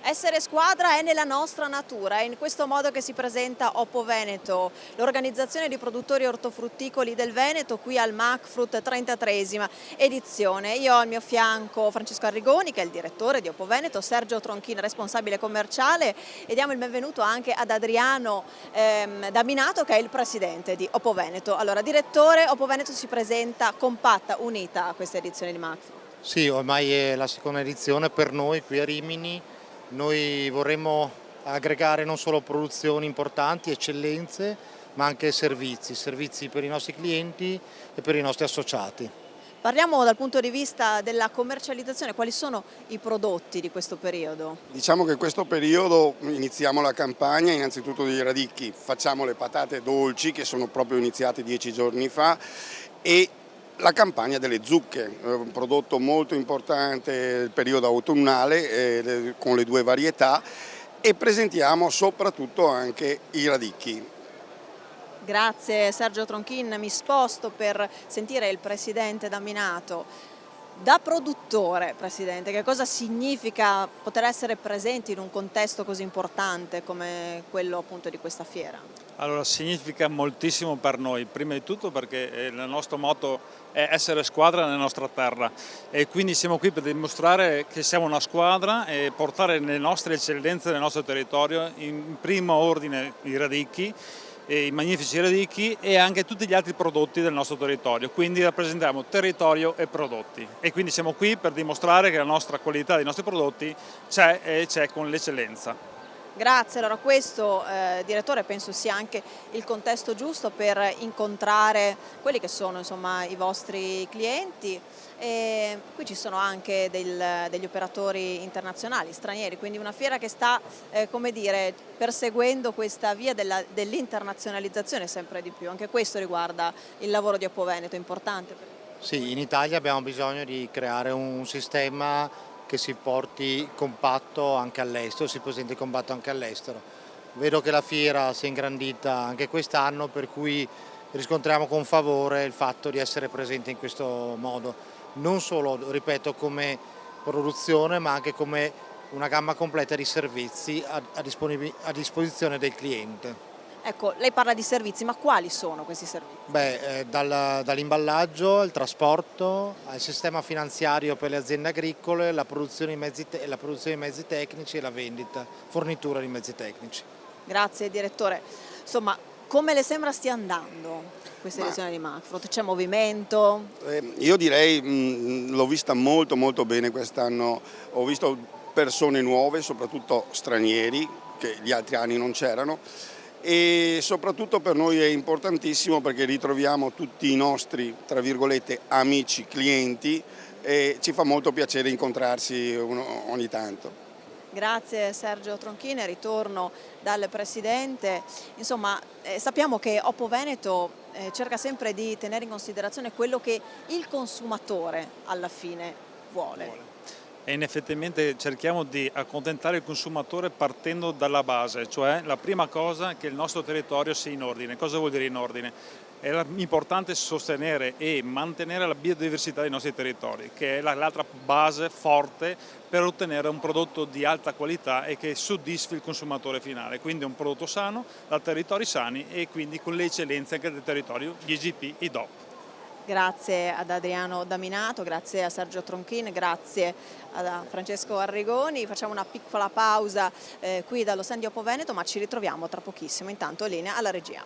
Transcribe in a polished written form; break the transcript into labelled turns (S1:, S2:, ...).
S1: Essere squadra è nella nostra natura, è in questo modo che si presenta Oppo Veneto, l'organizzazione di produttori ortofrutticoli del Veneto qui al MACFRUT 33esima edizione. Io ho al mio fianco Francesco Arrigoni, che è il direttore di Oppo Veneto, Sergio Tronchini, responsabile commerciale, e diamo il benvenuto anche ad Adriano Daminato, che è il presidente di Oppo Veneto. Allora, direttore, Oppo Veneto si presenta compatta, unita a questa edizione di MACFRUT.
S2: Sì, ormai è la seconda edizione per noi qui a Rimini. Noi vorremmo aggregare non solo produzioni importanti, eccellenze, ma anche servizi per i nostri clienti e per i nostri associati.
S1: Parliamo dal punto di vista della commercializzazione, quali sono i prodotti di questo periodo?
S3: Diciamo che in questo periodo iniziamo la campagna innanzitutto dei radicchi, facciamo le patate dolci che sono proprio iniziate 10 giorni fa e la campagna delle zucche, un prodotto molto importante del periodo autunnale con le due varietà, e presentiamo soprattutto anche i radicchi.
S1: Grazie Sergio Tronchin, mi sposto per sentire il presidente Daminato. Da produttore, presidente, che cosa significa poter essere presenti in un contesto così importante come quello appunto di questa fiera?
S4: Allora, significa moltissimo per noi, prima di tutto perché il nostro motto è essere squadra nella nostra terra e quindi siamo qui per dimostrare che siamo una squadra e portare le nostre eccellenze nel nostro territorio, in primo ordine i radicchi, e i magnifici radicchi e anche tutti gli altri prodotti del nostro territorio, quindi rappresentiamo territorio e prodotti e quindi siamo qui per dimostrare che la nostra qualità dei nostri prodotti c'è e c'è con l'eccellenza.
S1: Grazie, allora questo direttore penso sia anche il contesto giusto per incontrare quelli che sono insomma i vostri clienti, e qui ci sono anche degli operatori internazionali, stranieri, quindi una fiera che sta come dire, perseguendo questa via dell'internazionalizzazione sempre di più, anche questo riguarda il lavoro di Oppo Veneto, è importante.
S2: Sì, in Italia abbiamo bisogno di creare un sistema che si porti compatto anche all'estero, si presenti compatto anche all'estero. Vedo che la fiera si è ingrandita anche quest'anno, per cui riscontriamo con favore il fatto di essere presente in questo modo, non solo, ripeto, come produzione, ma anche come una gamma completa di servizi a disposizione del cliente.
S1: Ecco, lei parla di servizi, ma quali sono questi servizi?
S2: Beh, dall'imballaggio al trasporto, al sistema finanziario per le aziende agricole, la produzione di mezzi tecnici e la vendita, fornitura di mezzi tecnici.
S1: Grazie direttore. Insomma, come le sembra stia andando questa edizione di MACFRUT? C'è movimento?
S3: Io direi, l'ho vista molto bene quest'anno, ho visto persone nuove, soprattutto stranieri, che gli altri anni non c'erano, e soprattutto per noi è importantissimo perché ritroviamo tutti i nostri, tra virgolette, amici, clienti, e ci fa molto piacere incontrarsi ogni tanto.
S1: Grazie Sergio Tronchini, ritorno dal Presidente. Insomma, sappiamo che Oppo Veneto cerca sempre di tenere in considerazione quello che il consumatore alla fine vuole.
S4: E effettivamente cerchiamo di accontentare il consumatore partendo dalla base, cioè la prima cosa è che il nostro territorio sia in ordine. Cosa vuol dire in ordine? È importante sostenere e mantenere la biodiversità dei nostri territori, che è l'altra base forte per ottenere un prodotto di alta qualità e che soddisfi il consumatore finale. Quindi un prodotto sano, da territori sani e quindi con le eccellenze anche del territorio, gli IGP, i DOP.
S1: Grazie ad Adriano Daminato, grazie a Sergio Tronchin, grazie a Francesco Arrigoni. Facciamo una piccola pausa qui dallo stand di Oppo Veneto, ma ci ritroviamo tra pochissimo. Intanto linea alla regia.